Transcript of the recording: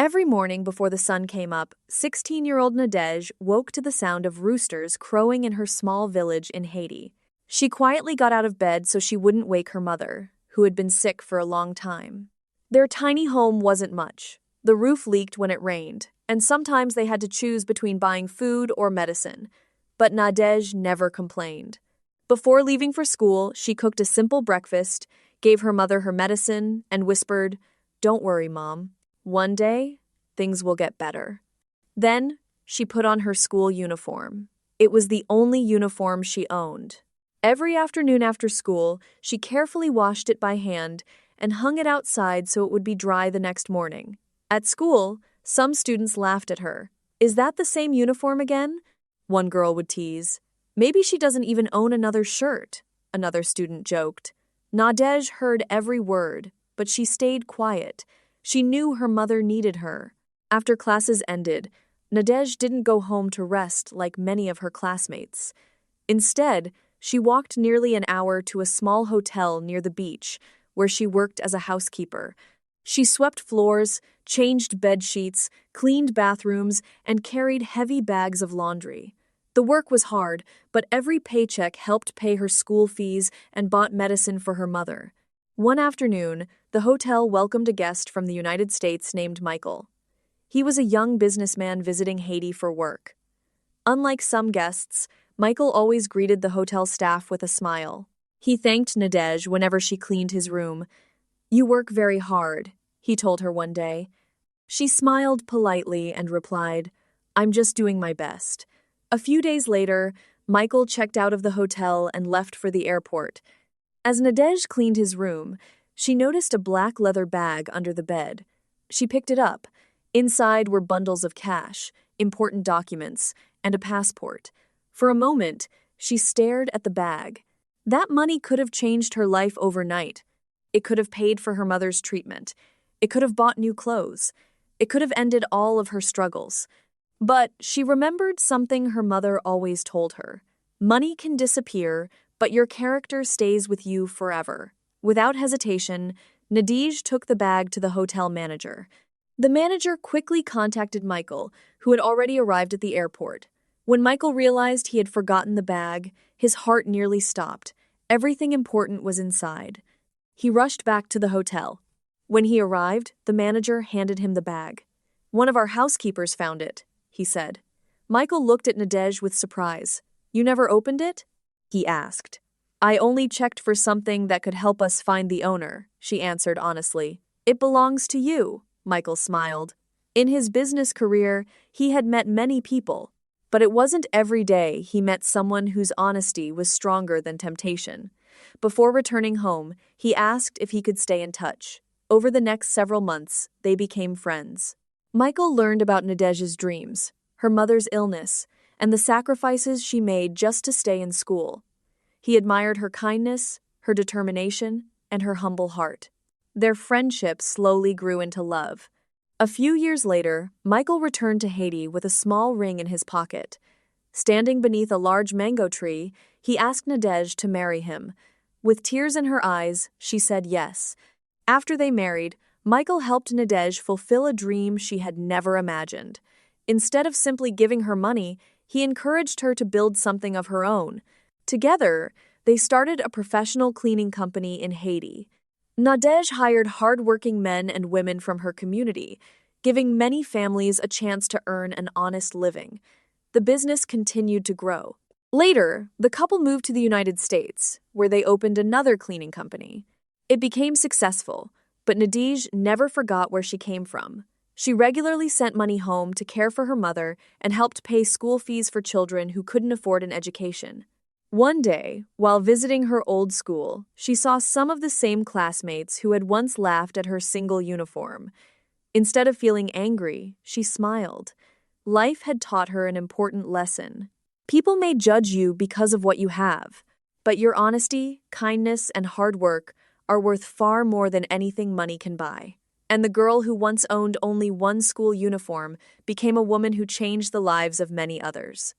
Every morning before the sun came up, 16-year-old Nadege woke to the sound of roosters crowing in her small village in Haiti. She quietly got out of bed so she wouldn't wake her mother, who had been sick for a long time. Their tiny home wasn't much. The roof leaked when it rained, and sometimes they had to choose between buying food or medicine. But Nadege never complained. Before leaving for school, she cooked a simple breakfast, gave her mother her medicine, and whispered, "Don't worry, Mom. One day, things will get better." Then, she put on her school uniform. It was the only uniform she owned. Every afternoon after school, she carefully washed it by hand and hung it outside so it would be dry the next morning. At school, some students laughed at her. "Is that the same uniform again?" one girl would tease. "Maybe she doesn't even own another shirt," another student joked. Nadege heard every word, but she stayed quiet. She knew her mother needed her. After classes ended, Nadege didn't go home to rest like many of her classmates. Instead, she walked nearly an hour to a small hotel near the beach, where she worked as a housekeeper. She swept floors, changed bed sheets, cleaned bathrooms, and carried heavy bags of laundry. The work was hard, but every paycheck helped pay her school fees and bought medicine for her mother. One afternoon, the hotel welcomed a guest from the United States named Michael. He was a young businessman visiting Haiti for work. Unlike some guests, Michael always greeted the hotel staff with a smile. He thanked Nadege whenever she cleaned his room. "You work very hard," he told her one day. She smiled politely and replied, "I'm just doing my best." A few days later, Michael checked out of the hotel and left for the airport. As Nadege cleaned his room, she noticed a black leather bag under the bed. She picked it up. Inside were bundles of cash, important documents, and a passport. For a moment, she stared at the bag. That money could have changed her life overnight. It could have paid for her mother's treatment. It could have bought new clothes. It could have ended all of her struggles. But she remembered something her mother always told her. Money can disappear, but your character stays with you forever. Without hesitation, Nadege took the bag to the hotel manager. The manager quickly contacted Michael, who had already arrived at the airport. When Michael realized he had forgotten the bag, his heart nearly stopped. Everything important was inside. He rushed back to the hotel. When he arrived, the manager handed him the bag. "One of our housekeepers found it," he said. Michael looked at Nadege with surprise. "You never opened it?" he asked. "I only checked for something that could help us find the owner," she answered honestly. "It belongs to you," Michael smiled. In his business career, he had met many people, but it wasn't every day he met someone whose honesty was stronger than temptation. Before returning home, he asked if he could stay in touch. Over the next several months, they became friends. Michael learned about Nadege's dreams, her mother's illness, and the sacrifices she made just to stay in school. He admired her kindness, her determination, and her humble heart. Their friendship slowly grew into love. A few years later, Michael returned to Haiti with a small ring in his pocket. Standing beneath a large mango tree, he asked Nadege to marry him. With tears in her eyes, she said yes. After they married, Michael helped Nadege fulfill a dream she had never imagined. Instead of simply giving her money, he encouraged her to build something of her own. Together, they started a professional cleaning company in Haiti. Nadege hired hard-working men and women from her community, giving many families a chance to earn an honest living. The business continued to grow. Later, the couple moved to the United States, where they opened another cleaning company. It became successful, but Nadege never forgot where she came from. She regularly sent money home to care for her mother and helped pay school fees for children who couldn't afford an education. One day, while visiting her old school, she saw some of the same classmates who had once laughed at her single uniform. Instead of feeling angry, she smiled. Life had taught her an important lesson. People may judge you because of what you have, but your honesty, kindness, and hard work are worth far more than anything money can buy. And the girl who once owned only one school uniform became a woman who changed the lives of many others.